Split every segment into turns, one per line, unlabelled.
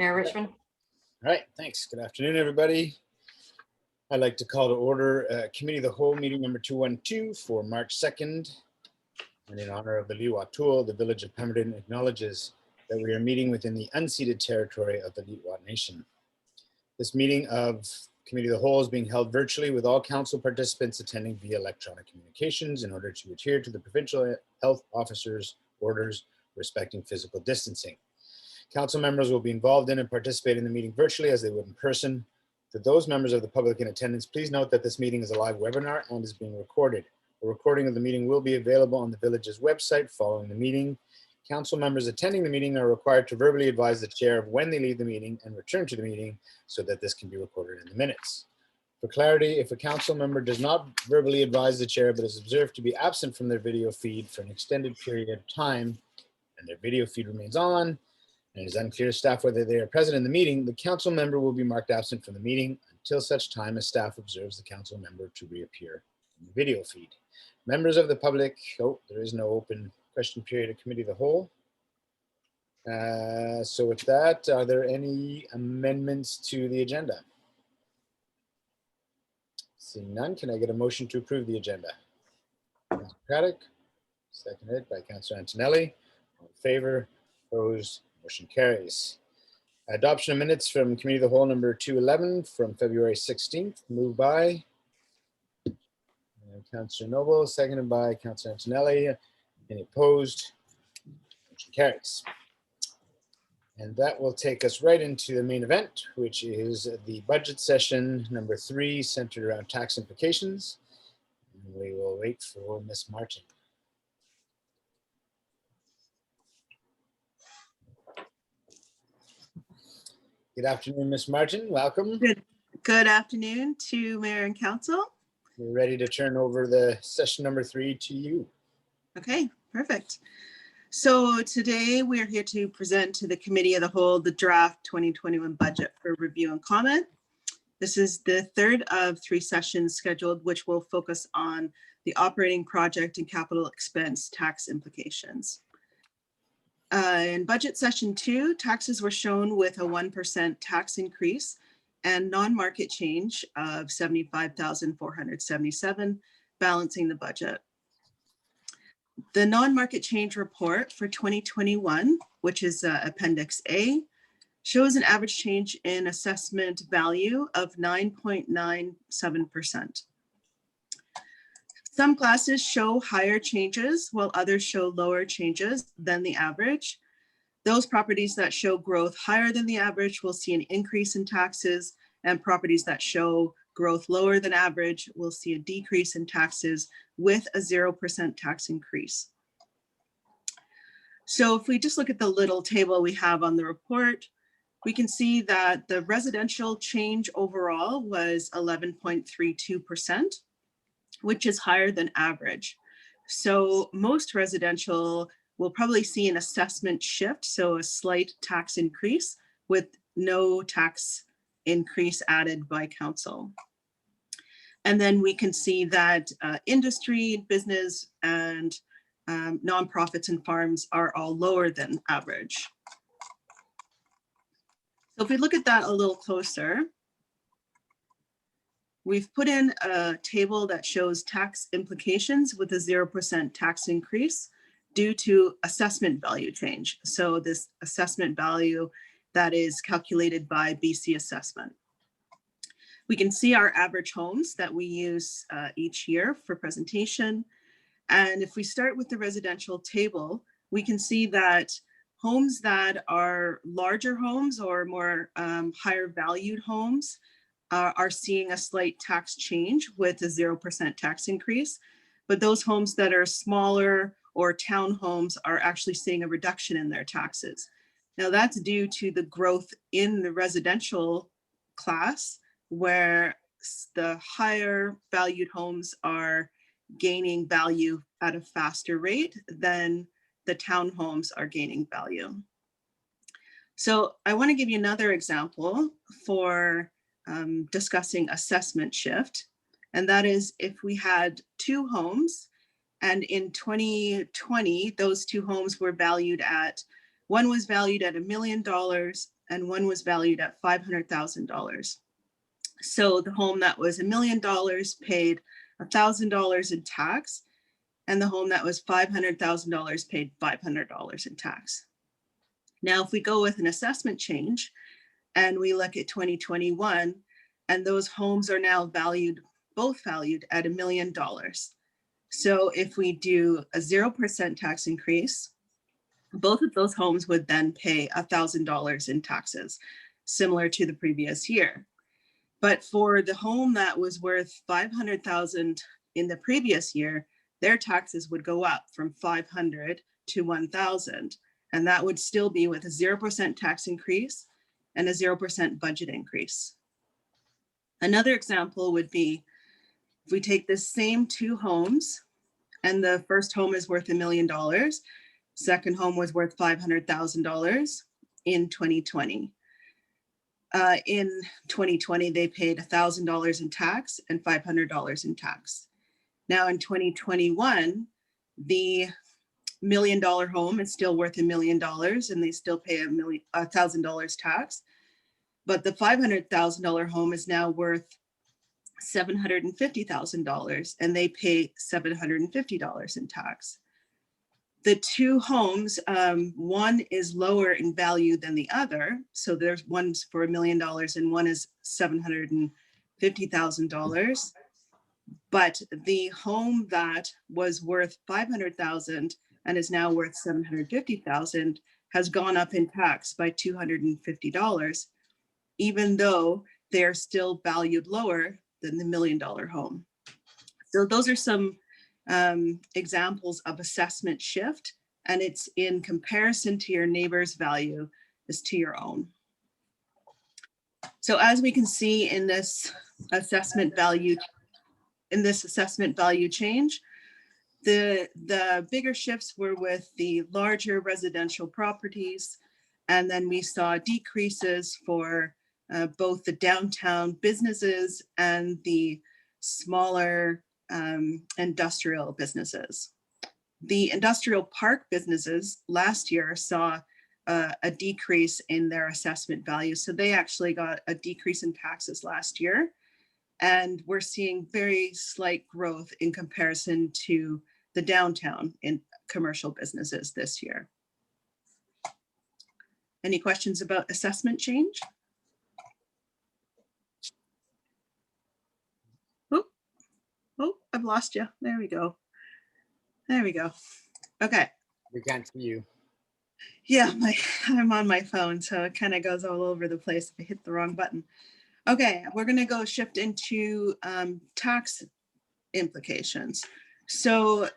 Mayor Richmond.
All right, thanks. Good afternoon, everybody. I'd like to call to order Committee of the Whole meeting number 212 for March 2nd. And in honor of the Liuatul, the Village of Pemberton acknowledges that we are meeting within the unceded territory of the Liuat Nation. This meeting of Committee of the Whole is being held virtually with all council participants attending via electronic communications in order to adhere to the provincial health officers' orders respecting physical distancing. Council members will be involved in and participate in the meeting virtually as they would in person. For those members of the public in attendance, please note that this meeting is a live webinar and is being recorded. A recording of the meeting will be available on the village's website following the meeting. Council members attending the meeting are required to verbally advise the chair of when they leave the meeting and return to the meeting so that this can be recorded in the minutes. For clarity, if a council member does not verbally advise the chair but is observed to be absent from their video feed for an extended period of time and their video feed remains on, and it is unclear to staff whether they are present in the meeting, the council member will be marked absent from the meeting until such time as staff observes the council member to reappear in the video feed. Members of the public, there is no open question period of Committee of the Whole. So with that, are there any amendments to the agenda? Seeing none, can I get a motion to approve the agenda? Councilor Craddock, seconded by Councilor Antonelli. All in favor, opposed, motion carries. Adoption of minutes from Committee of the Whole number 211 from February 16th, moved by Councilor Noble, seconded by Councilor Antonelli. Any opposed? Motion carries. And that will take us right into the main event, which is the budget session number 3, centered around tax implications. And we will wait for Ms. Martin. Good afternoon, Ms. Martin. Welcome.
Good afternoon to Mayor and Council.
We're ready to turn over the session number 3 to you.
Okay, perfect. So today we are here to present to the Committee of the Whole the draft 2021 budget for review and comment. This is the third of 3 sessions scheduled, which will focus on the operating project and capital expense tax implications. In budget session 2, taxes were shown with a 1% tax increase and non-market change of $75,477, balancing the budget. The non-market change report for 2021, which is Appendix A, shows an average change in assessment value of 9.97%. Some classes show higher changes while others show lower changes than the average. Those properties that show growth higher than the average will see an increase in taxes, and properties that show growth lower than average will see a decrease in taxes with a 0% tax increase. So if we just look at the little table we have on the report, we can see that the residential change overall was 11.32%, which is higher than average. So most residential will probably see an assessment shift, so a slight tax increase with no tax increase added by council. And then we can see that industry, business, and nonprofits and farms are all lower than average. So if we look at that a little closer, we've put in a table that shows tax implications with a 0% tax increase due to assessment value change. So this assessment value that is calculated by BC Assessment. We can see our average homes that we use each year for presentation. And if we start with the residential table, we can see that homes that are larger homes or more higher valued homes are seeing a slight tax change with a 0% tax increase. But those homes that are smaller or townhomes are actually seeing a reduction in their taxes. Now that's due to the growth in the residential class, where the higher valued homes are gaining value at a faster rate than the townhomes are gaining value. So I want to give you another example for discussing assessment shift. And that is if we had 2 homes, and in 2020, those 2 homes were valued at, one was valued at $1 million and one was valued at $500,000. So the home that was $1 million paid $1,000 in tax, and the home that was $500,000 paid $500 in tax. Now, if we go with an assessment change and we look at 2021, and those homes are now both valued at $1 million. So if we do a 0% tax increase, both of those homes would then pay $1,000 in taxes, similar to the previous year. But for the home that was worth $500,000 in the previous year, their taxes would go up from $500 to $1,000. And that would still be with a 0% tax increase and a 0% budget increase. Another example would be if we take the same two homes, and the first home is worth $1 million, second home was worth $500,000 in 2020. In 2020, they paid $1,000 in tax and $500 in tax. Now in 2021, the $1 million home is still worth $1 million and they still pay $1,000 tax. But the $500,000 home is now worth $750,000 and they pay $750 in tax. The two homes, one is lower in value than the other. So there's one's for $1 million and one is $750,000. But the home that was worth $500,000 and is now worth $750,000 has gone up in tax by $250, even though they're still valued lower than the $1 million home. So those are some examples of assessment shift, and it's in comparison to your neighbor's value as to your own. So as we can see in this assessment value change, the bigger shifts were with the larger residential properties, and then we saw decreases for both the downtown businesses and the smaller industrial businesses. The industrial park businesses last year saw a decrease in their assessment value. So they actually got a decrease in taxes last year. And we're seeing very slight growth in comparison to the downtown in commercial businesses this year. Any questions about assessment change? Oh, I've lost you. There we go. There we go. Okay.
We can't see you.
Yeah, I'm on my phone, so it kind of goes all over the place if I hit the wrong button. Okay, we're going to go shift into tax implications. So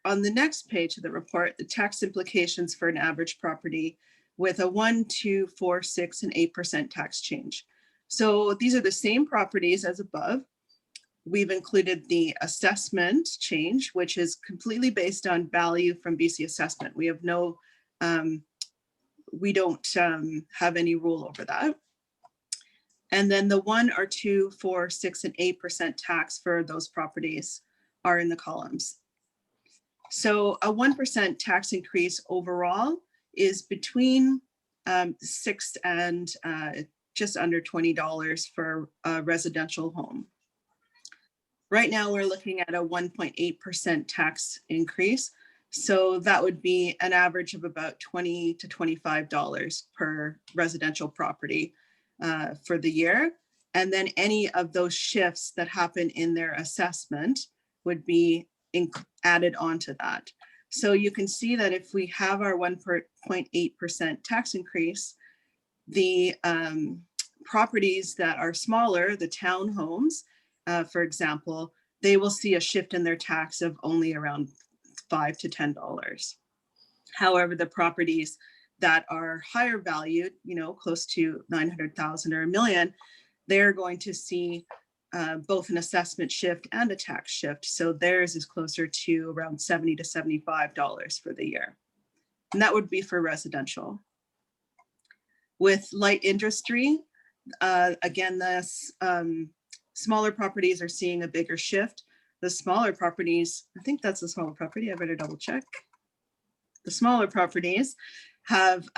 on the next page of the report, the tax implications for an average property with a 1, 2, 4, 6, and 8% tax change. So these are the same properties as above. We've included the assessment change, which is completely based on value from BC assessment. We have no, we don't have any rule over that. And then the 1 or 2, 4, 6, and 8% tax for those properties are in the columns. So a 1% tax increase overall is between $6 and just under $20 for a residential home. Right now, we're looking at a 1.8% tax increase. So that would be an average of about $20 to $25 per residential property for the year. And then any of those shifts that happen in their assessment would be added onto that. So you can see that if we have our 1.8% tax increase, the properties that are smaller, the townhomes, for example, they will see a shift in their tax of only around $5 to $10. However, the properties that are higher valued, close to 900,000 or $1 million, they're going to see both an assessment shift and a tax shift. So theirs is closer to around $70 to $75 for the year. And that would be for residential. With light industry, again, this smaller properties are seeing a bigger shift. The smaller properties, I think that's a smaller property, I better double check. The smaller properties have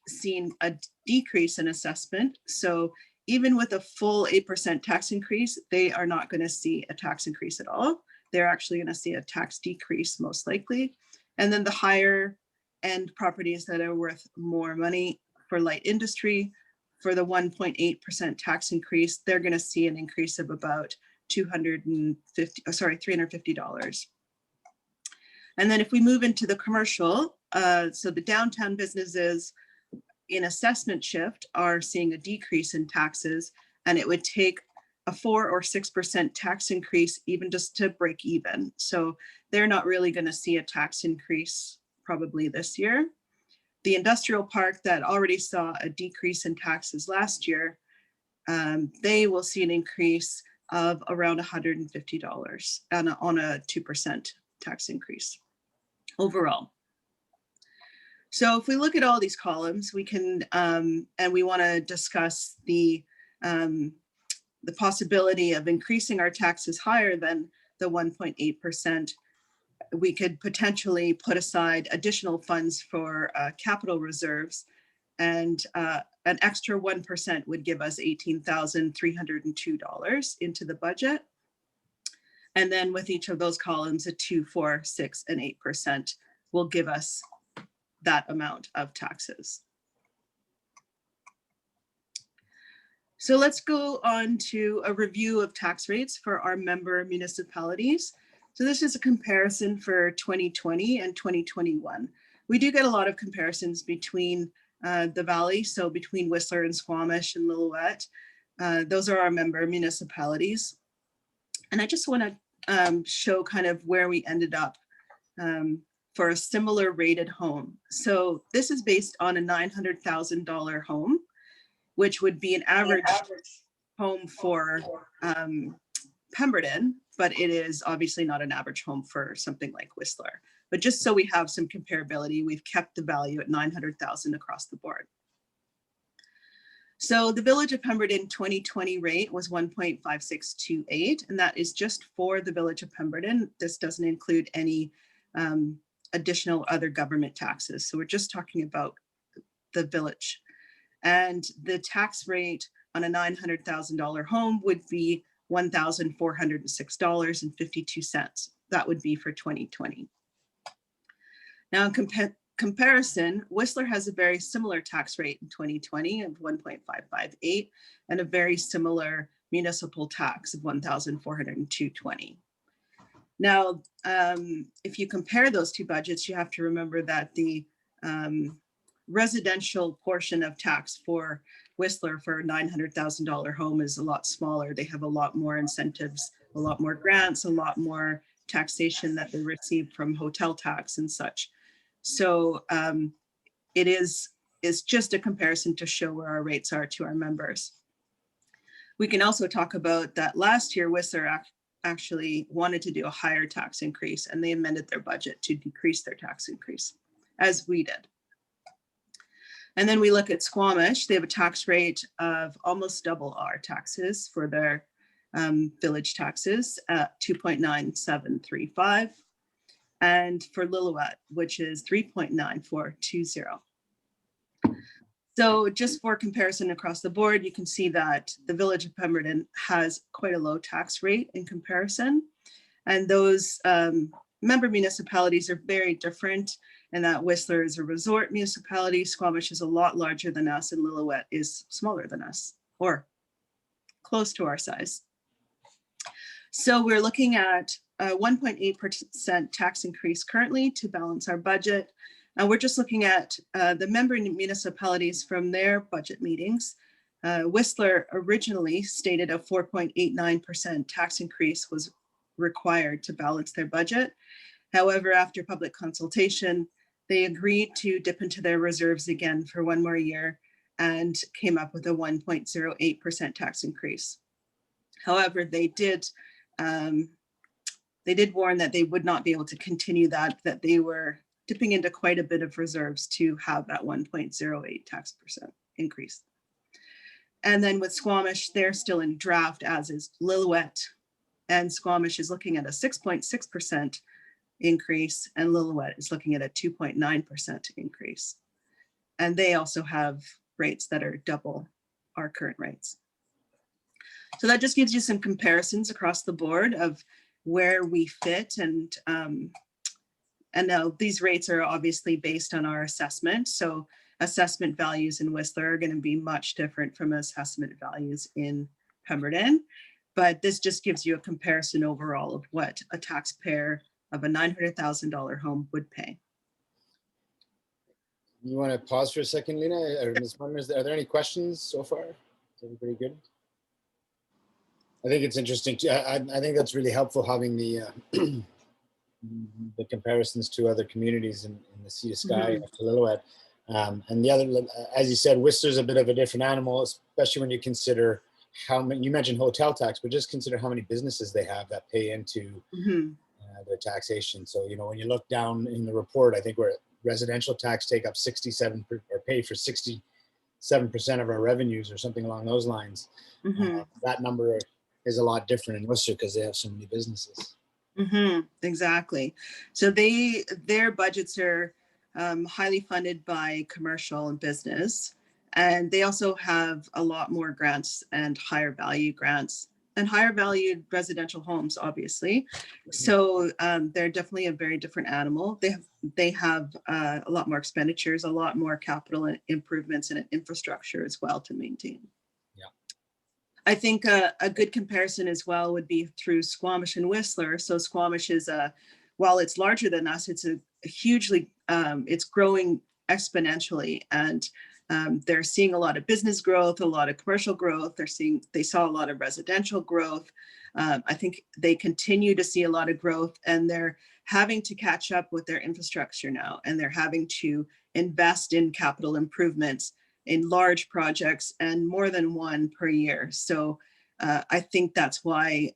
seen a decrease in assessment. So even with a full 8% tax increase, they are not going to see a tax increase at all. They're actually going to see a tax decrease most likely. And then the higher end properties that are worth more money for light industry, for the 1.8% tax increase, they're going to see an increase of about $350. And then if we move into the commercial, so the downtown businesses in assessment shift are seeing a decrease in taxes, and it would take a 4 or 6% tax increase even just to break even. So they're not really going to see a tax increase probably this year. The industrial park that already saw a decrease in taxes last year, they will see an increase of around $150 on a 2% tax increase overall. So if we look at all these columns, we can, and we want to discuss the possibility of increasing our taxes higher than the 1.8%, we could potentially put aside additional funds for capital reserves, and an extra 1% would give us $18,302 into the budget. And then with each of those columns, a 2, 4, 6, and 8% will give us that amount of taxes. So let's go on to a review of tax rates for our member municipalities. So this is a comparison for 2020 and 2021. We do get a lot of comparisons between the Valley, so between Whistler and Squamish and Lillooet. Those are our member municipalities. And I just want to show kind of where we ended up for a similar rated home. So this is based on a $900,000 home, which would be an average home for Pemberton, but it is obviously not an average home for something like Whistler. But just so we have some comparability, we've kept the value at $900,000 across the board. So the Village of Pemberton 2020 rate was 1.5628, and that is just for the Village of Pemberton. This doesn't include any additional other government taxes. So we're just talking about the village. And the tax rate on a $900,000 home would be $1,406.52. That would be for 2020. Now, in comparison, Whistler has a very similar tax rate in 2020 of 1.558 and a very similar municipal tax of $1,402.20. Now, if you compare those two budgets, you have to remember that the residential portion of tax for Whistler for a $900,000 home is a lot smaller. They have a lot more incentives, a lot more grants, a lot more taxation that they receive from hotel tax and such. So it's just a comparison to show where our rates are to our members. We can also talk about that last year, Whistler actually wanted to do a higher tax increase, and they amended their budget to decrease their tax increase, as we did. And then we look at Squamish. They have a tax rate of almost double our taxes for their village taxes at 2.9735. And for Lillooet, which is 3.9420. So just for comparison across the board, you can see that the Village of Pemberton has quite a low tax rate in comparison. And those member municipalities are very different in that Whistler is a resort municipality, Squamish is a lot larger than us, and Lillooet is smaller than us, or close to our size. So we're looking at a 1.8% tax increase currently to balance our budget. We're just looking at the member municipalities from their budget meetings. Whistler originally stated a 4.89% tax increase was required to balance their budget. However, after public consultation, they agreed to dip into their reserves again for one more year and came up with a 1.08% tax increase. However, they did warn that they would not be able to continue that they were dipping into quite a bit of reserves to have that 1.08 tax percent increase. And then with Squamish, they're still in draft, as is Lillooet, and Squamish is looking at a 6.6% increase, and Lillooet is looking at a 2.9% increase. and they also have rates that are double our current rates. So that just gives you some comparisons across the board of where we fit. And now these rates are obviously based on our assessment. So assessment values in Whistler are going to be much different from assessment values in Pemberton. But this just gives you a comparison overall of what a taxpayer of a $900,000 home would pay.
You want to pause for a second, Lena? Or Ms. Munner, are there any questions so far? Is everybody good? I think it's interesting. I think that's really helpful having the the comparisons to other communities in the Sea to Sky, to Lillooet. And the other, as you said, Whistler's a bit of a different animal, especially when you consider how many, you mentioned hotel tax, but just consider how many businesses they have that pay into their taxation. So, you know, when you look down in the report, I think we're residential tax take up 67 or pay for 67% of our revenues or something along those lines. That number is a lot different in Worcester because they have so many businesses.
Exactly. So their budgets are highly funded by commercial and business, and they also have a lot more grants and higher value grants and higher valued residential homes, obviously. So they're definitely a very different animal. They have a lot more expenditures, a lot more capital and improvements in infrastructure as well to maintain. I think a good comparison as well would be through Squamish and Whistler. So Squamish is while it's larger than us, it's a hugely, it's growing exponentially, and they're seeing a lot of business growth, a lot of commercial growth. They saw a lot of residential growth. I think they continue to see a lot of growth, and they're having to catch up with their infrastructure now, and they're having to invest in capital improvements in large projects, and more than one per year. So I think that's why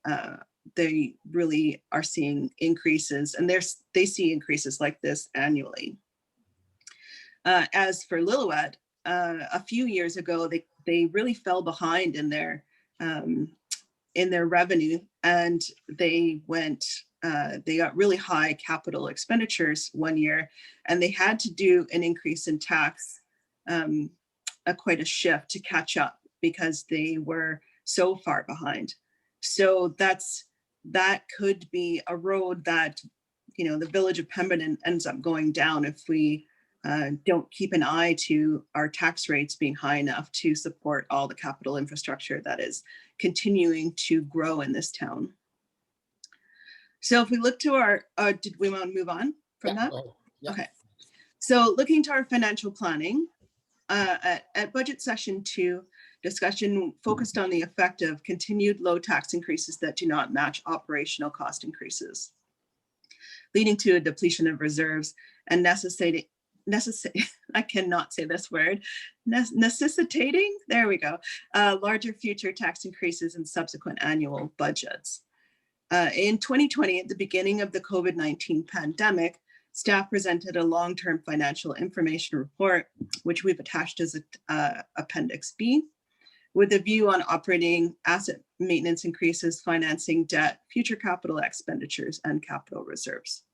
they really are seeing increases, and they see increases like this annually. As for Lillooet, a few years ago, they really fell behind in their revenue, and they got really high capital expenditures one year, and they had to do an increase in tax, quite a shift to catch up because they were so far behind. So that could be a road that, you know, the village of Pemberton ends up going down if we don't keep an eye to our tax rates being high enough to support all the capital infrastructure that is continuing to grow in this town. So if we look to our, did we want to move on from that?
Yeah.
Okay. So looking to our financial planning, at budget session 2, discussion focused on the effect of continued low tax increases that do not match operational cost increases, leading to a depletion of reserves and I cannot say this word, necessitating, there we go, larger future tax increases in subsequent annual budgets. In 2020, at the beginning of the COVID-19 pandemic, staff presented a long-term financial information report, which we've attached as Appendix B, with a view on operating asset maintenance increases, financing debt, future capital expenditures, and capital reserves.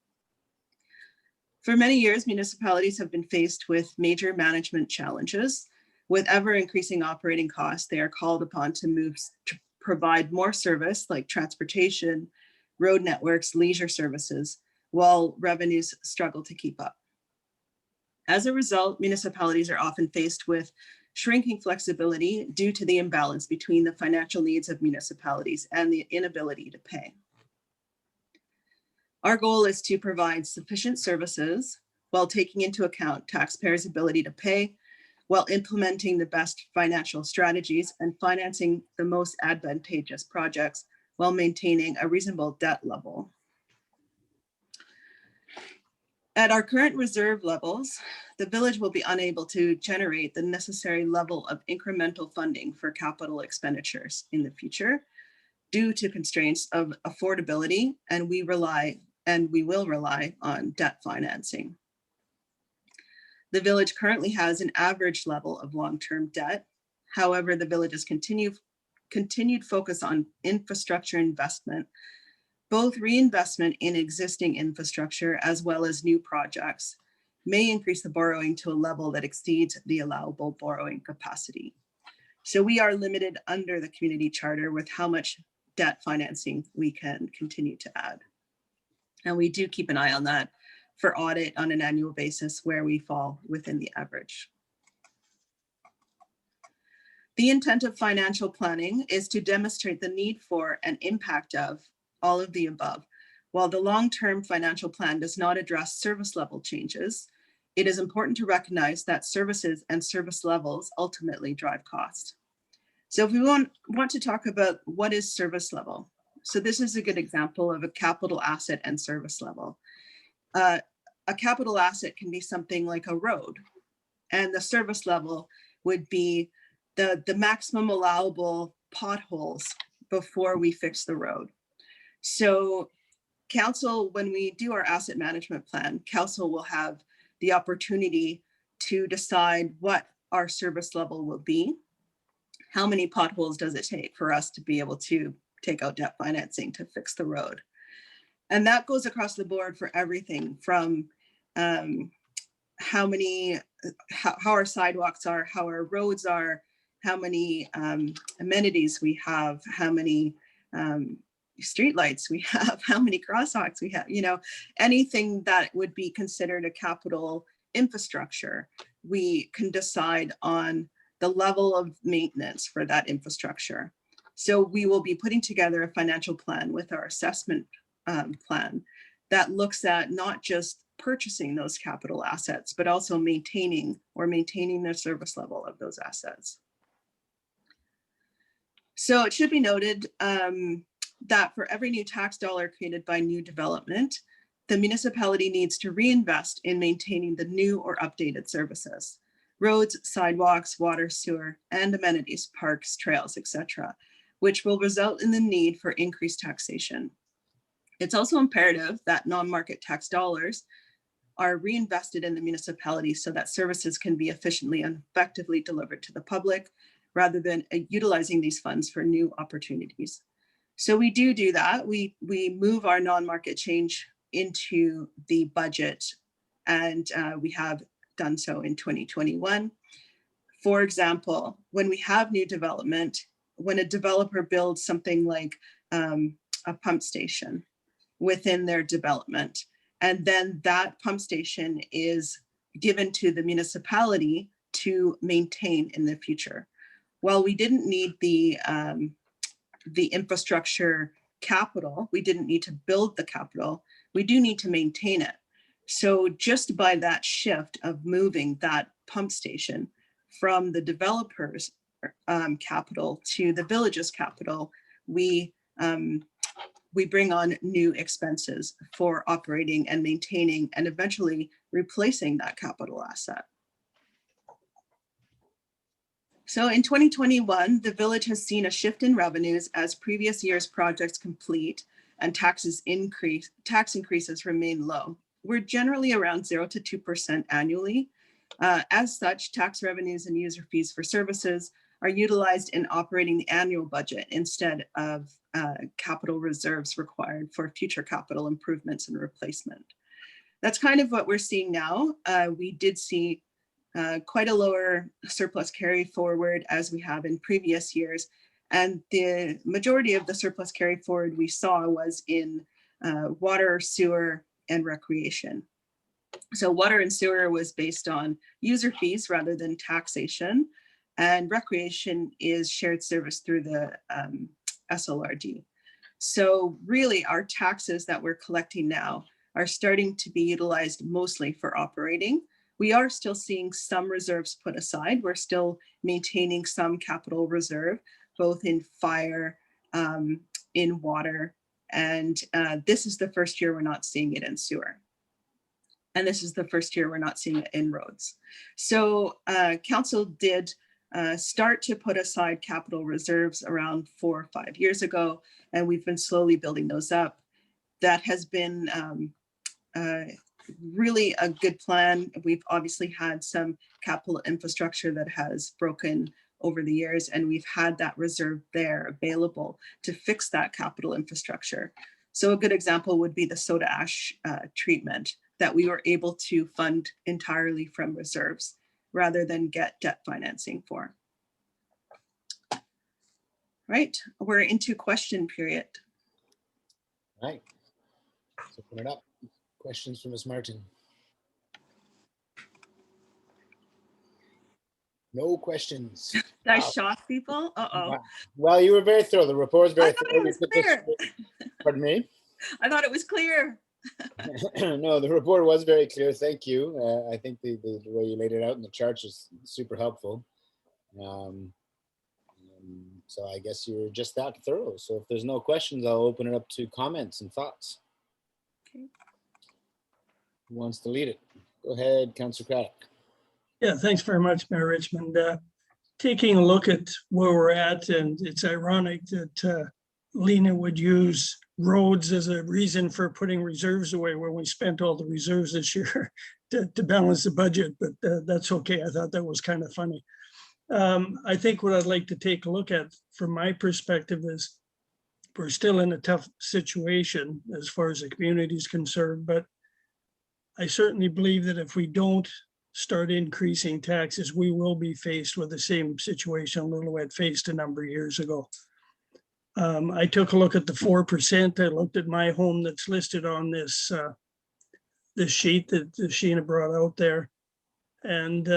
For many years, municipalities have been faced with major management challenges. With ever-increasing operating costs, they are called upon to provide more service like transportation, road networks, leisure services, while revenues struggle to keep up. As a result, municipalities are often faced with shrinking flexibility due to the imbalance between the financial needs of municipalities and the inability to pay. Our goal is to provide sufficient services while taking into account taxpayers' ability to pay, while implementing the best financial strategies and financing the most advantageous projects while maintaining a reasonable debt level. At our current reserve levels, the village will be unable to generate the necessary level of incremental funding for capital expenditures in the future due to constraints of affordability, and we will rely on debt financing. The village currently has an average level of long-term debt. However, the village's continued focus on infrastructure investment, both reinvestment in existing infrastructure as well as new projects, may increase the borrowing to a level that exceeds the allowable borrowing capacity. So we are limited under the community charter with how much debt financing we can continue to add. And we do keep an eye on that for audit on an annual basis where we fall within the average. The intent of financial planning is to demonstrate the need for and impact of all of the above. While the long-term financial plan does not address service level changes, it is important to recognize that services and service levels ultimately drive cost. So if we want to talk about what is service level, so this is a good example of a capital asset and service level. A capital asset can be something like a road, and the service level would be the maximum allowable potholes before we fix the road. So council, when we do our asset management plan, council will have the opportunity to decide what our service level will be. How many potholes does it take for us to be able to take out debt financing to fix the road? And that goes across the board for everything from how our sidewalks are, how our roads are, how many amenities we have, how many streetlights we have, how many crosswalks we have, anything that would be considered a capital infrastructure, we can decide on the level of maintenance for that infrastructure. So we will be putting together a financial plan with our assessment plan that looks at not just purchasing those capital assets, but also maintaining the service level of those assets. So it should be noted that for every new tax dollar created by new development, the municipality needs to reinvest in maintaining the new or updated services: roads, sidewalks, water, sewer, and amenities, parks, trails, etc., which will result in the need for increased taxation. It's also imperative that non-market tax dollars are reinvested in the municipality so that services can be efficiently and effectively delivered to the public, rather than utilizing these funds for new opportunities. So we do that. We move our non-market change into the budget, and we have done so in 2021. For example, when we have new development, when a developer builds something like a pump station within their development, and then that pump station is given to the municipality to maintain in the future. While we didn't need the infrastructure capital, we didn't need to build the capital, we do need to maintain it. So just by that shift of moving that pump station from the developer's capital to the village's capital, we bring on new expenses for operating and maintaining and eventually replacing that capital asset. So in 2021, the village has seen a shift in revenues as previous year's projects complete and tax increases remain low. We're generally around 0 to 2% annually. As such, tax revenues and user fees for services are utilized in operating the annual budget instead of capital reserves required for future capital improvements and replacement. That's kind of what we're seeing now. We did see quite a lower surplus carry forward as we have in previous years. And the majority of the surplus carry forward we saw was in water, sewer, and recreation. So water and sewer was based on user fees rather than taxation, and recreation is shared service through the SLRD. So really our taxes that we're collecting now are starting to be utilized mostly for operating. We are still seeing some reserves put aside. We're still maintaining some capital reserve, both in fire, in water, and this is the first year we're not seeing it in sewer. And this is the first year we're not seeing it in roads. So council did start to put aside capital reserves around 4 or 5 years ago, and we've been slowly building those up. That has been really a good plan. We've obviously had some capital infrastructure that has broken over the years, and we've had that reserve there available to fix that capital infrastructure. So a good example would be the soda ash treatment that we were able to fund entirely from reserves rather than get debt financing for. Right, we're into question period.
All right. Let's open it up. Questions from Ms. Martin? No questions.
Did I
Wow.
shock people? Uh-oh.
Wow. Well, you were very thorough. The report was very
I thought
thorough.
it was
You took us
clear.
through- Pardon me?
I thought it was clear.
No, the report was very clear. Thank you. I think the way you laid it out in the charts is super helpful. So I guess you're just that thorough. So if there's no questions, I'll open it up to comments and thoughts.
Okay.
Who wants to lead it? Go ahead, Councillor Craddock.
Yeah, thanks very much, Mayor Richmond. Taking a look at where we're at, and it's ironic that Lena would use roads as a reason for putting reserves away when we spent all the reserves this year to balance the budget, but that's okay. I thought that was kind of funny. I think what I'd like to take a look at from my perspective is we're still in a tough situation as far as the community is concerned, but I certainly believe that if we don't start increasing taxes, we will be faced with the same situation Lillooet faced a number of years ago. I took a look at the 4%. I looked at my home that's listed on this this sheet that Sheena brought out there. And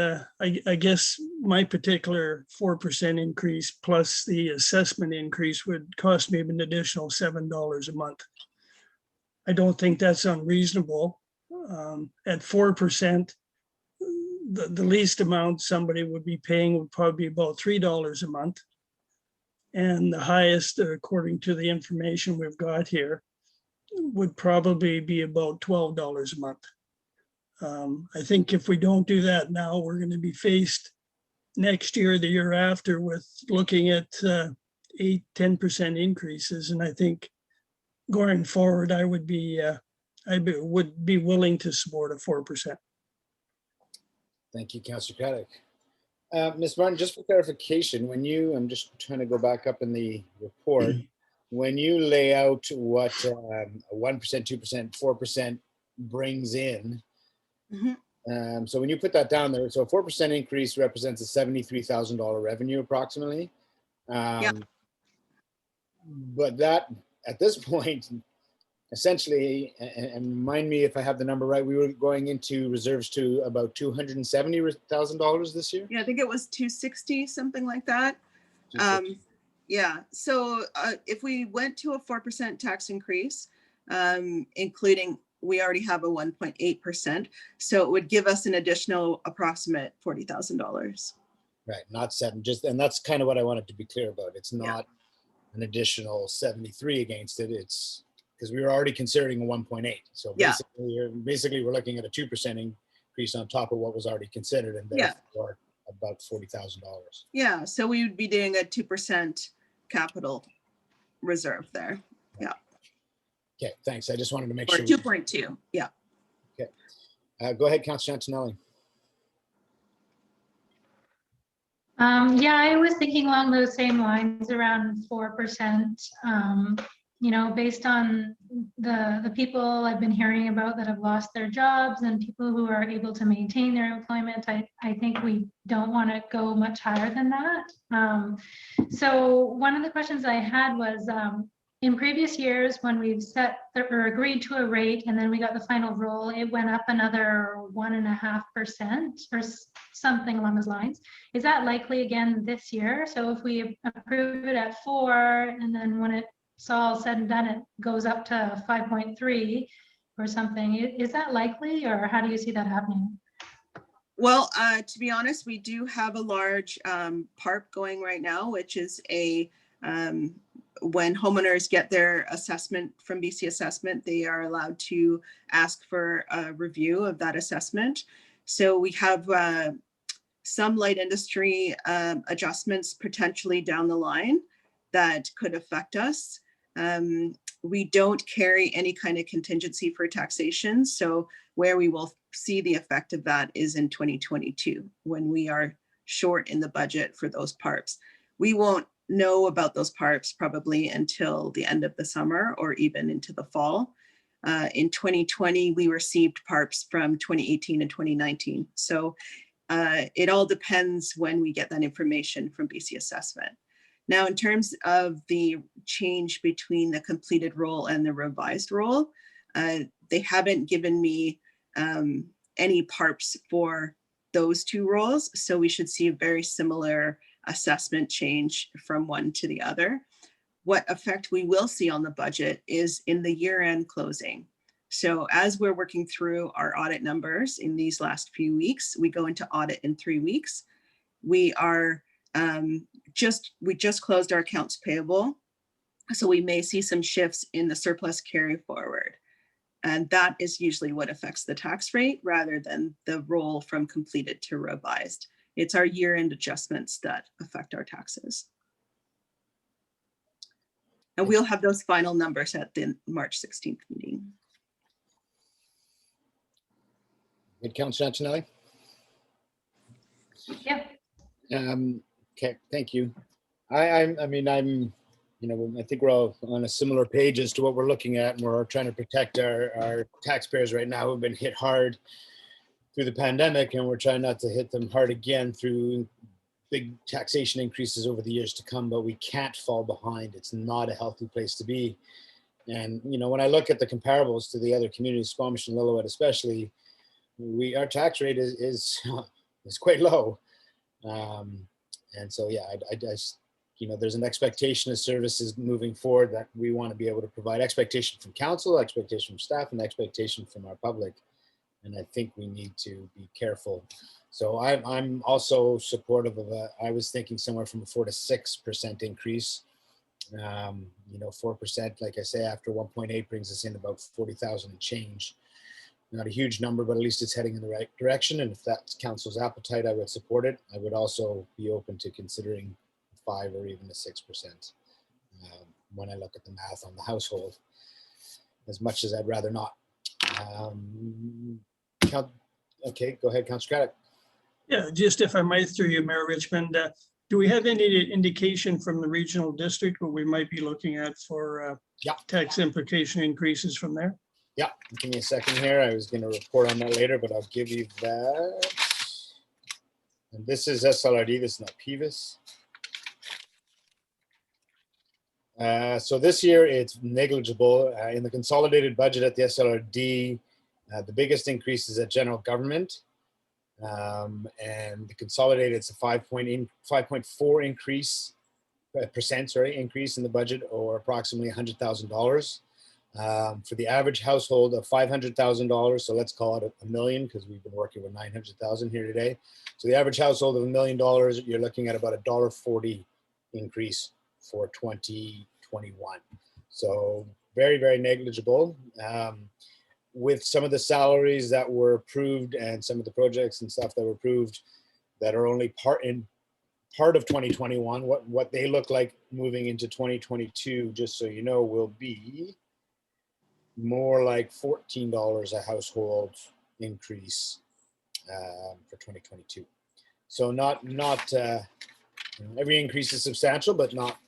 I guess my particular 4% increase plus the assessment increase would cost me an additional $7 a month. I don't think that's unreasonable. At 4%, the least amount somebody would be paying would probably be about $3 a month. And the highest, according to the information we've got here, would probably be about $12 a month. I think if we don't do that now, we're going to be faced next year, the year after, with looking at 8-10% increases. And I think going forward, I would be willing to support a 4%.
Thank you, Councillor Craddock. Ms. Martin, just for clarification, I'm just trying to go back up in the report, when you lay out what 1%, 2%, 4% brings in, so when you put that down there, so a 4% increase represents a $73,000 revenue approximately.
Yeah.
But that, at this point, essentially, and remind me if I have the number right, we were going into reserves to about $270,000 this year?
Yeah, I think it was 260, something like that. Yeah, so if we went to a 4% tax increase, including, we already have a 1.8%, so it would give us an additional approximate $40,000.
Right, not seven, and that's kind of what I wanted to be clear about. It's not an additional 73 against it. It's because we were already considering a 1.8. So basically we're looking at a 2% increase on top of what was already considered, and therefore about $40,000.
Yeah, so we would be doing a 2% capital reserve there. Yeah.
Okay, thanks. I just wanted to make
or
sure.
2.2, yeah.
Okay. Go ahead, Councillor Antonelli.
Yeah, I was thinking along those same lines, around 4%. You know, based on the people I've been hearing about that have lost their jobs and people who are able to maintain their employment, I think we don't want to go much higher than that. So one of the questions I had was, in previous years, when we've set or agreed to a rate and then we got the final roll, it went up another 1.5% or something along those lines. Is that likely again this year? So if we approve it at 4 and then when it's all said and done, it goes up to 5.3 or something, is that likely, or how do you see that happening?
Well, to be honest, we do have a large PARP going right now, which is a when homeowners get their assessment from BC Assessment, they are allowed to ask for a review of that assessment. So we have some light industry adjustments potentially down the line that could affect us. We don't carry any kind of contingency for taxation. So where we will see the effect of that is in 2022, when we are short in the budget for those PARPs. We won't know about those PARPs probably until the end of the summer or even into the fall. In 2020, we received PARPs from 2018 and 2019. So it all depends when we get that information from BC Assessment. Now, in terms of the change between the completed roll and the revised roll, they haven't given me any PARPs for those two rolls. So we should see a very similar assessment change from one to the other. What effect we will see on the budget is in the year-end closing. So as we're working through our audit numbers in these last few weeks, we go into audit in 3 weeks. We are we just closed our accounts payable. So we may see some shifts in the surplus carry forward. And that is usually what affects the tax rate rather than the roll from completed to revised. It's our year-end adjustments that affect our taxes. And we'll have those final numbers at the March 16th meeting.
Good, Councillor Antonelli.
Yep.
Okay, thank you. I mean, you know, I think we're all on a similar page as to what we're looking at, and we're trying to protect our taxpayers right now who've been hit hard through the pandemic, and we're trying not to hit them hard again through big taxation increases over the years to come, but we can't fall behind. It's not a healthy place to be. And, you know, when I look at the comparables to the other communities, Squamish and Lillooet especially, our tax rate is quite low. And so, yeah, I you know, there's an expectation of services moving forward that we want to be able to provide, expectation from council, expectation from staff, and expectation from our public. And I think we need to be careful. So I'm also supportive of I was thinking somewhere from a 4 to 6% increase. You know, 4%, like I say, after 1.8 brings us in about 40,000 and change. Not a huge number, but at least it's heading in the right direction. And if that's council's appetite, I would support it. I would also be open to considering 5 or even a 6% when I look at the math on the household, as much as I'd rather not. Okay, go ahead, Councillor Craddock.
Yeah, just if I might through you, Mayor Richmond, do we have any indication from the regional district what we might be looking at for tax implication increases from there?
Yeah, give me a second here. I was going to report on that later, but I'll give you that. And this is SLRD, this is not PVIS. So this year it's negligible. In the consolidated budget at the SLRD, the biggest increase is at general government. And the consolidated, it's a 5.4 increase in the budget, or approximately $100,000. For the average household of $500,000, so let's call it a million, because we've been working with 900,000 here today. So the average household of $1 million, you're looking at about $1.40 increase for 2021. So very, very negligible. With some of the salaries that were approved and some of the projects and stuff that were approved that are only part of 2021, what they look like moving into 2022, just so you know, will be more like $14 a household increase for 2022. So not every increase is substantial, but not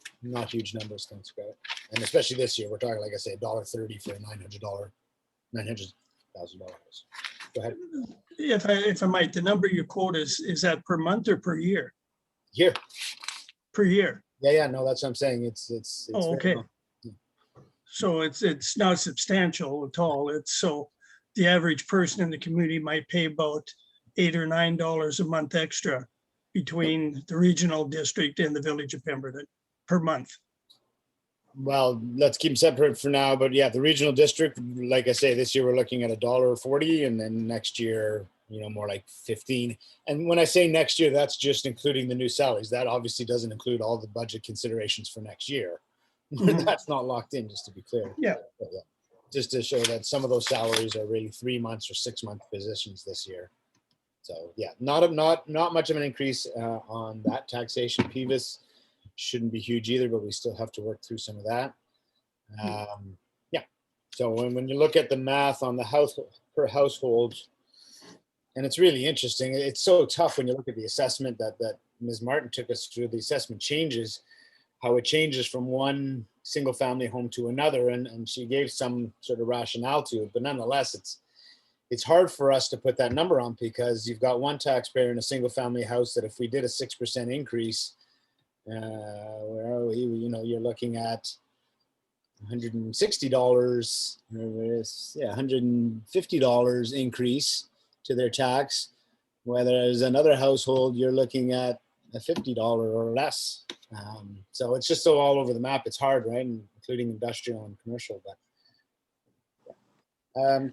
huge numbers. Thanks, Greg. And especially this year, we're talking, like I say, $1.30 for a $900,000 house. Go ahead.
If I might, the number you quote is that per month or per year?
Here.
Per year.
Yeah. No, that's what I'm saying. It's
Oh, okay. So it's not substantial at all. So the average person in the community might pay about $8 or $9 a month extra between the regional district and the village of Pemberton per month.
Well, let's keep them separate for now. But yeah, the regional district, like I say, this year we're looking at $1.40, and then next year, you know, more like 15. And when I say next year, that's just including the new salaries. That obviously doesn't include all the budget considerations for next year. Mm-hmm. That's not locked in, just to be clear.
Yeah.
But yeah. Just to show that some of those salaries are really 3 months or 6 month positions this year. So yeah, not much of an increase on that taxation. PVIS shouldn't be huge either, but we still have to work through some of that. Yeah. So when you look at the math on the house per household, and it's really interesting. It's so tough when you look at the assessment that Ms. Martin took us through, the assessment changes, how it changes from one single family home to another, and she gave some sort of rationale to it, but nonetheless, it's hard for us to put that number on because you've got one taxpayer in a single family house that if we did a 6% increase, where are we? You know, you're looking at $160, $150 increase to their tax. Whereas another household, you're looking at a $50 or less. So it's just so all over the map. It's hard, right? Including industrial and commercial. But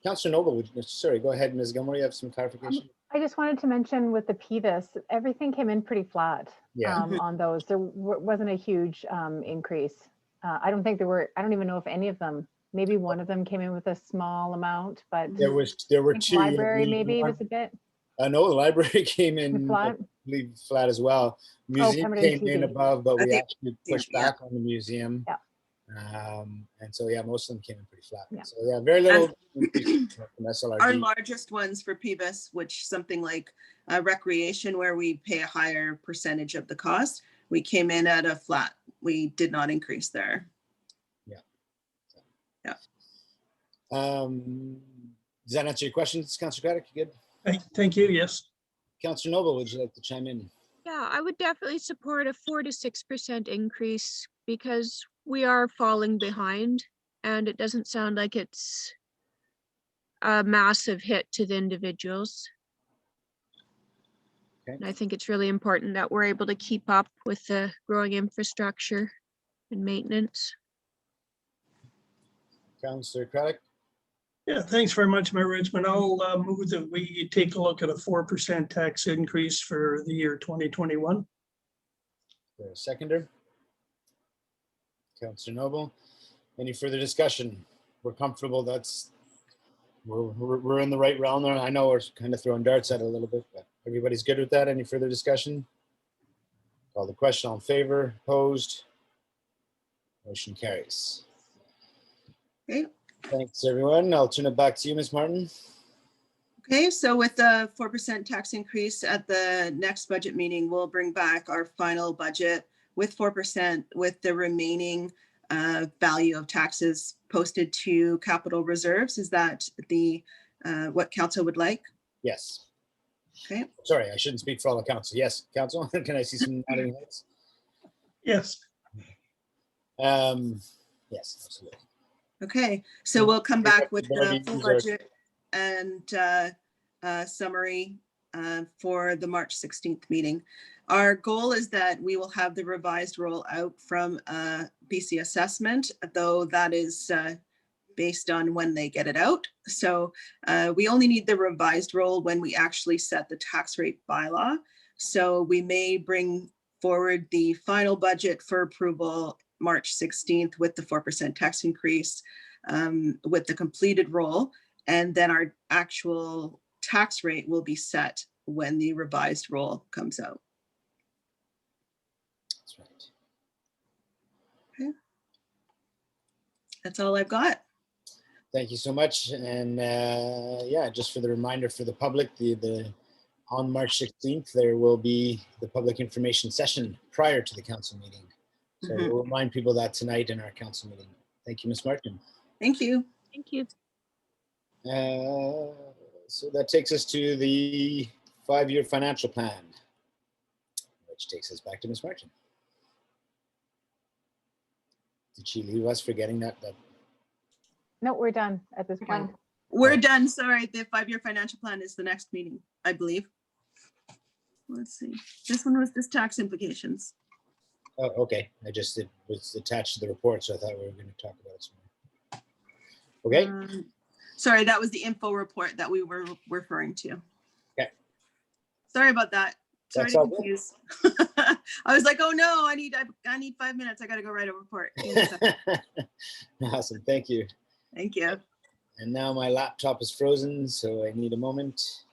Councillor Noble, sorry, go ahead, Ms. Gilmore. You have some clarification?
I just wanted to mention with the PVIS, everything came in pretty flat
Yeah.
on those. There wasn't a huge increase. I don't think there were, I don't even know if any of them, maybe one of them came in with a small amount, but
There were
I think
two.
library maybe was a bit
No, the library came in
flat.
I believe flat as well. Museum
Pemberton
came in
TV.
above, but we
Okay.
actually pushed
Yeah.
back on the museum.
Yeah.
And so, yeah, most of them came in pretty flat.
Yeah.
So, yeah, very little increase from
Our
SLRD.
largest ones for PBIS, which something like recreation, where we pay a higher percentage of the cost, we came in at a flat. We did not increase there.
Does that answer your questions, Councillor Craddock? You good?
Thank you, yes.
Councillor Noble, would you like to chime in?
Yeah, I would definitely support a 4 to 6% increase because we are falling behind and it doesn't sound like it's a massive hit to the individuals.
Okay.
And I think it's really important that we're able to keep up with the growing infrastructure and maintenance.
Councillor Craddock?
Yeah, thanks very much, Mayor Richmond. I'll move that we take a look at a 4% tax increase for the year 2021.
For a seconder? Councillor Noble? Any further discussion? We're comfortable we're in the right realm there. I know we're kind of throwing darts at it a little bit, but everybody's good with that. Any further discussion? Call the question. All in favor, opposed? Motion carries.
Okay.
Thanks, everyone. I'll turn it back to you, Ms. Martin.
Okay, so with the 4% tax increase at the next budget meeting, we'll bring back our final budget with 4% with the remaining value of taxes posted to capital reserves. Is that the what council would like?
Yes.
Okay.
Sorry, I shouldn't speak for all the council. Yes, council. Can I see some nodding heads?
Yes,
Yes, absolutely.
Okay, so we'll come back with the
Barbie,
full
these are-
budget and summary for the March 16th meeting. Our goal is that we will have the revised roll out from BC Assessment, though that is based on when they get it out. So we only need the revised roll when we actually set the tax rate bylaw. So we may bring forward the final budget for approval March 16th with the 4% tax increase with the completed roll. And then our actual tax rate will be set when the revised roll comes out.
That's right.
That's all I've got.
Thank you so much. And yeah, just for the reminder for the public, on March 16th, there will be the public information session prior to the council meeting. So we'll remind people that tonight in our council meeting. Thank you, Ms. Martin.
Thank you.
Thank you.
So that takes us to the 5-year financial plan, which takes us back to Ms. Martin. Did she leave us forgetting that?
No, we're done at this point.
We're done. Sorry, the 5-year financial plan is the next meeting, I believe. Let's see. This one was just tax implications.
Oh, okay. It was attached to the report, so I thought we were going to talk about it some more. Okay.
Sorry, that was the info report that we were referring to.
Okay.
Sorry about that. Sorry
That's
to
all good.
confuse. I was like, oh no, I need 5 minutes. I got to go write a report. Give me a second.
Awesome. Thank you.
Thank you.
And now my laptop is frozen, so I need a moment.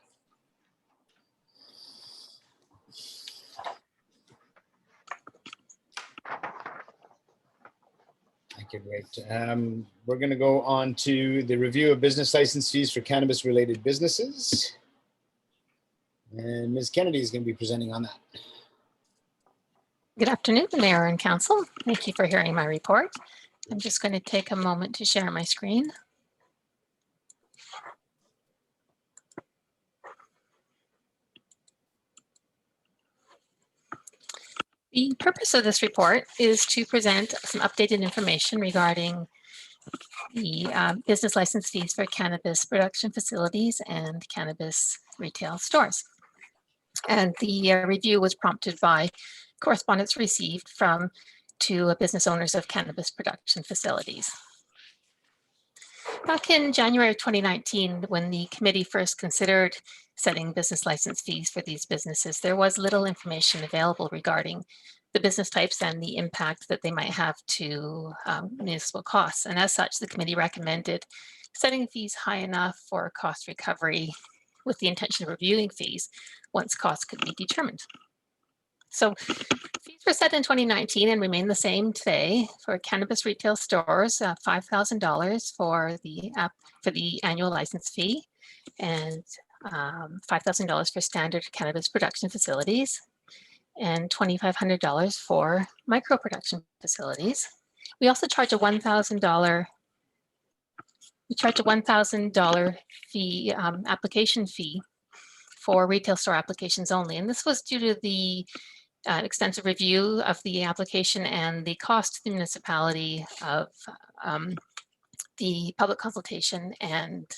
I could wait. We're going to go on to the review of business license fees for cannabis-related businesses. And Ms. Kennedy is going to be presenting on that.
Good afternoon, Mayor and Council. Thank you for hearing my report. I'm just going to take a moment to share my screen. The purpose of this report is to present some updated information regarding the business license fees for cannabis production facilities and cannabis retail stores. And the review was prompted by correspondence received from two business owners of cannabis production facilities. Back in January of 2019, when the committee first considered setting business license fees for these businesses, there was little information available regarding the business types and the impact that they might have to municipal costs. And as such, the committee recommended setting fees high enough for cost recovery with the intention of reviewing fees once costs could be determined. So fees were set in 2019 and remain the same today for cannabis retail stores, $5,000 for the annual license fee, and $5,000 for standard cannabis production facilities, and $2,500 for micro production facilities. We also charge a $1,000. We charge a $1,000 fee, application fee for retail store applications only, and this was due to the extensive review of the application and the cost to the municipality of the public consultation and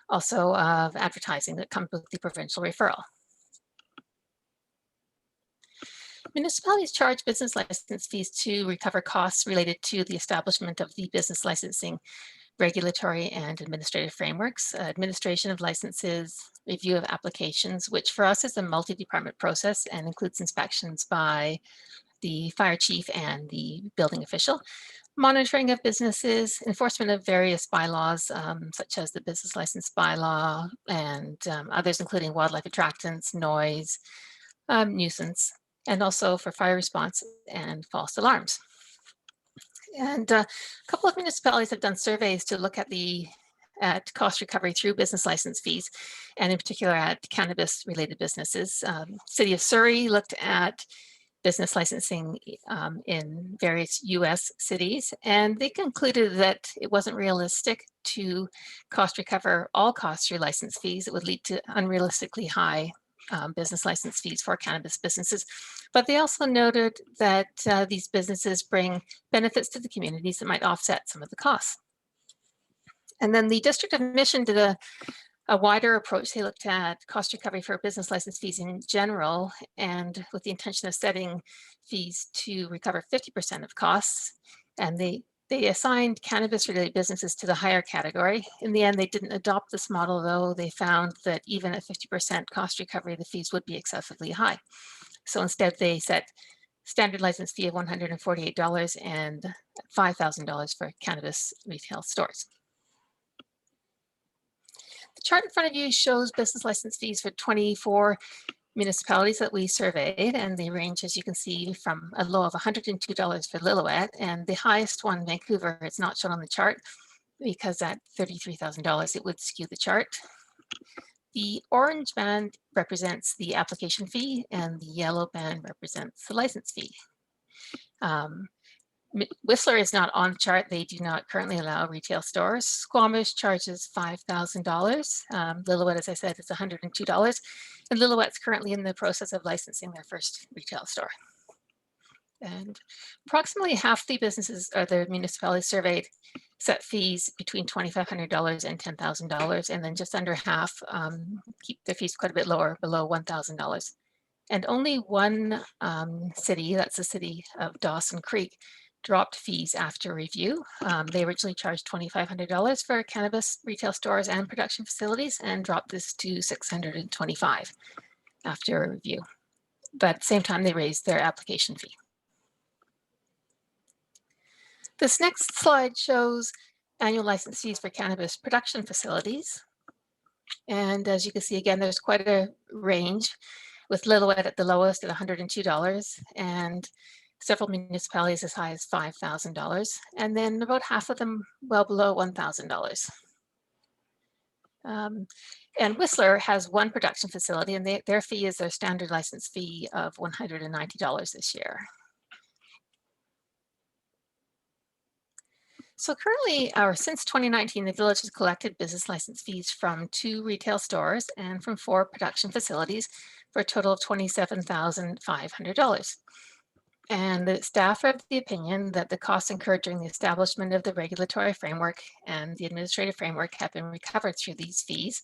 also of advertising that comes with the provincial referral. Municipalities charge business license fees to recover costs related to the establishment of the business licensing regulatory and administrative frameworks, administration of licenses, review of applications, which for us is a multi-department process and includes inspections by the fire chief and the building official, monitoring of businesses, enforcement of various bylaws, such as the business license bylaw and others, including wildlife attractants, noise, nuisance, and also for fire response and false alarms. And a couple of municipalities have done surveys to look at cost recovery through business license fees, and in particular at cannabis related businesses. City of Surrey looked at business licensing in various US cities, and they concluded that it wasn't realistic to cost recover all costs through license fees. It would lead to unrealistically high business license fees for cannabis businesses. But they also noted that these businesses bring benefits to the communities that might offset some of the costs. And then the District of Mission did a wider approach. They looked at cost recovery for business license fees in general, and with the intention of setting fees to recover 50% of costs. And they assigned cannabis related businesses to the higher category. In the end, they didn't adopt this model, though. They found that even at 50% cost recovery, the fees would be excessively high. So instead, they set standard license fee of $148 and $5,000 for cannabis retail stores. The chart in front of you shows business license fees for 24 municipalities that we surveyed, and they range, as you can see, from a low of $102 for Lillooet, and the highest one, Vancouver, is not shown on the chart because at $33,000 it would skew the chart. The orange band represents the application fee, and the yellow band represents the license fee. Whistler is not on the chart. They do not currently allow retail stores. Squamish charges $5,000. Lillooet, as I said, is $102. And Lillooet's currently in the process of licensing their first retail store. And approximately half the businesses or the municipalities surveyed set fees between $2,500 and $10,000. And then just under half keep their fees quite a bit lower, below $1,000. And only one city, that's the city of Dawson Creek, dropped fees after review. They originally charged $2,500 for cannabis retail stores and production facilities and dropped this to $625 after a review. But at the same time, they raised their application fee. This next slide shows annual license fees for cannabis production facilities. And as you can see, again, there's quite a range, with Lillooet at the lowest at $102 and several municipalities as high as $5,000, and then about half of them well below $1,000. And Whistler has one production facility, and their fee is their standard license fee of $190 this year. So currently, or since 2019, the village has collected business license fees from 2 retail stores and from 4 production facilities for a total of $27,500. And the staff are of the opinion that the costs incurred during the establishment of the regulatory framework and the administrative framework have been recovered through these fees.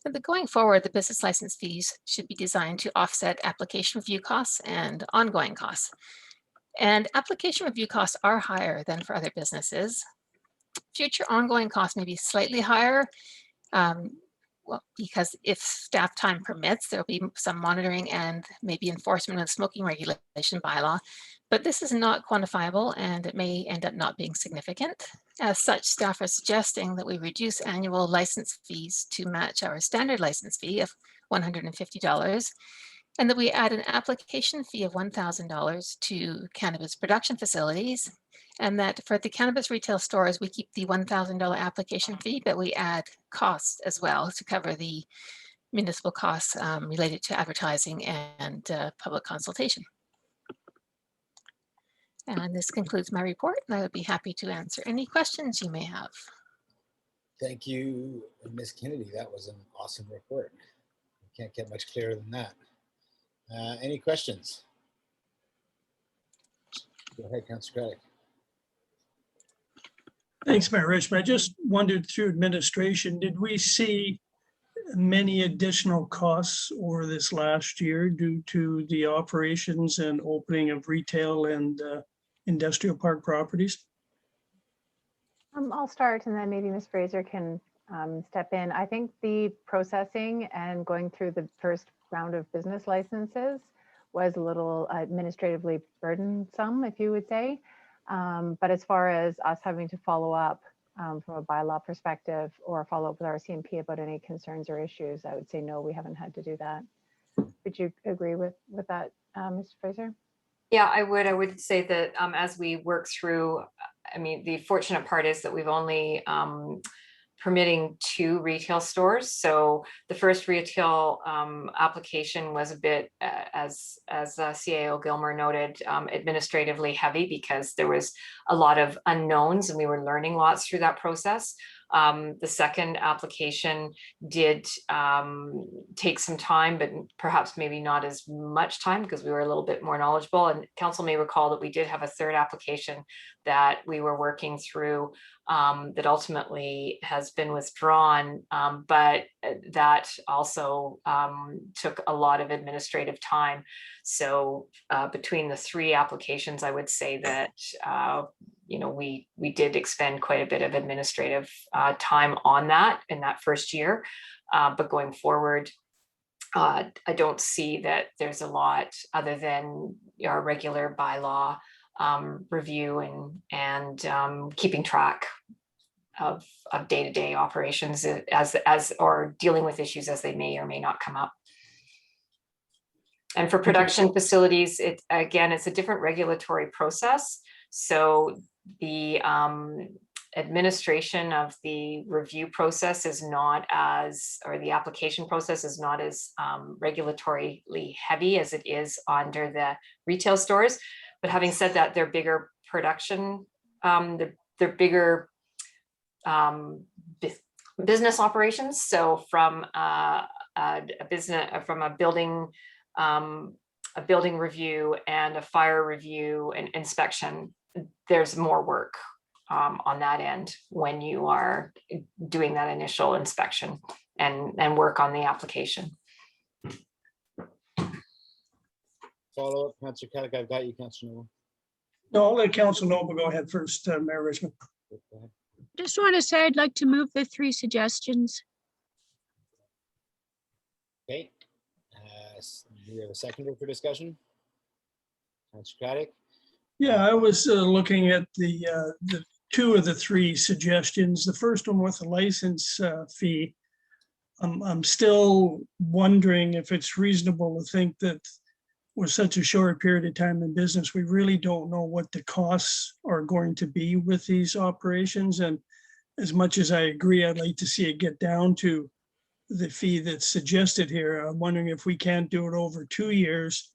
And that going forward, the business license fees should be designed to offset application review costs and ongoing costs. And application review costs are higher than for other businesses. Future ongoing costs may be slightly higher, well, because if staff time permits, there'll be some monitoring and maybe enforcement of smoking regulation bylaw, but this is not quantifiable and it may end up not being significant. As such, staff are suggesting that we reduce annual license fees to match our standard license fee of $150, and that we add an application fee of $1,000 to cannabis production facilities, and that for the cannabis retail stores, we keep the $1,000 application fee, but we add costs as well to cover the municipal costs related to advertising and public consultation. And this concludes my report, and I would be happy to answer any questions you may have.
Thank you, Ms. Kennedy. That was an awesome report. You can't get much clearer than that. Any questions? Go ahead, Councillor Craddock.
Thanks, Mayor Richmond. I just wondered through administration, did we see many additional costs over this last year due to the operations and opening of retail and industrial park properties?
I'll start and then maybe Ms. Fraser can step in. I think the processing and going through the first round of business licenses was a little administratively burdensome, if you would say. But as far as us having to follow up from a bylaw perspective or follow up with our CMP about any concerns or issues, I would say no, we haven't had to do that. Would you agree with that, Mr. Fraser?
Yeah, I would say that as we work through, I mean, the fortunate part is that we've only permitting 2 retail stores. So the first retail application was a bit, as CAO Gilmer noted, administratively heavy because there was a lot of unknowns and we were learning lots through that process. The second application did take some time, but perhaps maybe not as much time because we were a little bit more knowledgeable. And council may recall that we did have a third application that we were working through that ultimately has been withdrawn, but that also took a lot of administrative time. So between the 3 applications, I would say that you know, we did expend quite a bit of administrative time on that in that first year, but going forward, I don't see that there's a lot other than our regular bylaw review and keeping track of day-to-day operations as or dealing with issues as they may or may not come up. And for production facilities, it's a different regulatory process. So the administration of the review process is not as, or the application process is not as regulatorily heavy as it is under the retail stores. But having said that, they're bigger production, they're bigger business operations. So from a business, from a building review and a fire review and inspection, there's more work on that end when you are doing that initial inspection and work on the application.
Follow up, Councillor Craddock. I've got you, Councillor Noble.
No, I'll let Council Noble go ahead first, Mayor Richmond.
Just want to say I'd like to move the 3 suggestions.
Okay. Do we have a seconder for discussion? Councillor Craddock.
Yeah, I was looking at the 2 of the 3 suggestions. The first one with the license fee. I'm still wondering if it's reasonable to think that with such a short period of time in business, we really don't know what the costs are going to be with these operations. And as much as I agree, I'd like to see it get down to the fee that's suggested here. I'm wondering if we can't do it over 2 years,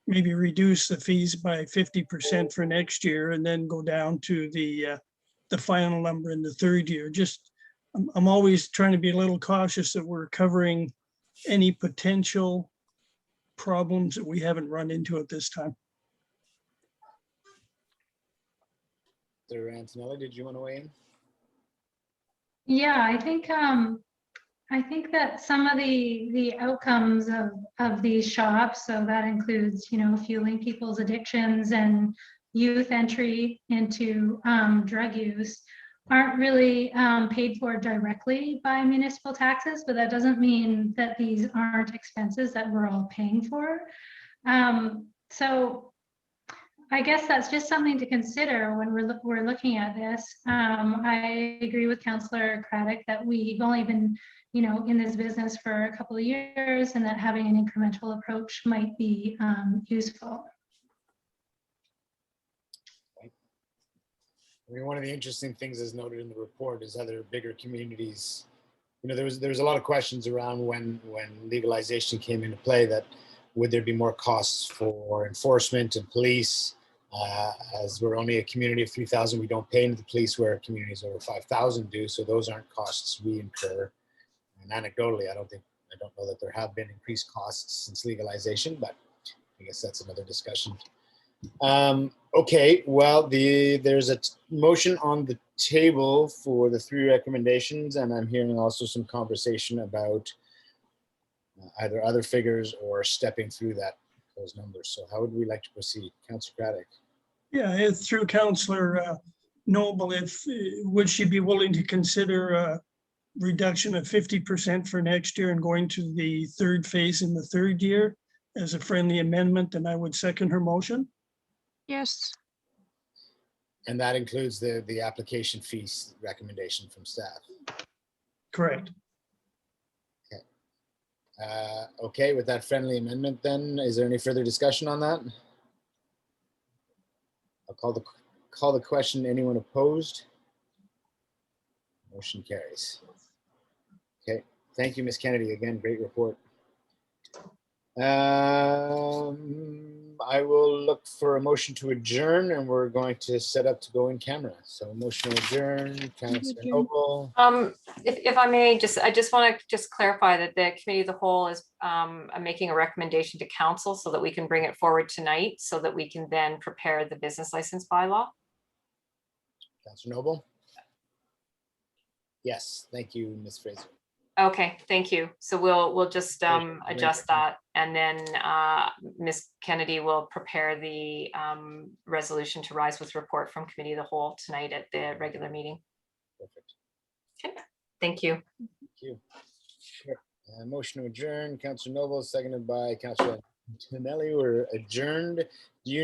maybe reduce the fees by 50% for next year and then go down to the the final number in the third year. Just, I'm always trying to be a little cautious that we're covering any potential problems that we haven't run into at this time.
Mr. Antonelli, did you want to weigh in?
Yeah, I think that some of the outcomes of these shops, so that includes, you know, fueling people's addictions and youth entry into drug use, aren't really paid for directly by municipal taxes, but that doesn't mean that these aren't expenses that we're all paying for. So I guess that's just something to consider when we're looking at this. I agree with Councillor Craddock that we've only been, you know, in this business for a couple of years, and that having an incremental approach might be useful.
I mean, one of the interesting things as noted in the report is other bigger communities. You know, there was a lot of questions around when legalization came into play, that would there be more costs for enforcement and police? As we're only a community of 3,000, we don't pay into the police, where communities over 5,000 do. So those aren't costs we incur. And anecdotally, I don't know that there have been increased costs since legalization, but I guess that's another discussion. Okay, well, there's a motion on the table for the 3 recommendations, and I'm hearing also some conversation about either other figures or stepping through those numbers. So how would we like to proceed? Councillor Craddock.
Yeah, it's through Councillor Noble, would she be willing to consider a reduction of 50% for next year and going to the third phase in the third year as a friendly amendment? And I would second her motion.
Yes.
And that includes the application fees recommendation from staff.
Correct.
Okay, with that friendly amendment then, is there any further discussion on that? I'll call the question. Anyone opposed? Motion carries. Okay, thank you, Ms. Kennedy. Again, great report. I will look for a motion to adjourn, and we're going to set up to go in camera. So motion to adjourn, Councillor Noble.
If I may, I just want to clarify that the committee of the whole is making a recommendation to council so that we can bring it forward tonight, so that we can then prepare the business license bylaw.
Councillor Noble. Yes, thank you, Ms. Fraser.
Okay, thank you. So we'll just adjust that, and then Ms. Kennedy will prepare the resolution to rise with report from committee of the whole tonight at the regular meeting.
Perfect.
Okay, thank you.
Thank you. Sure. Motion to adjourn, Councillor Noble, seconded by Councillor Antonelli. We're adjourned. Do you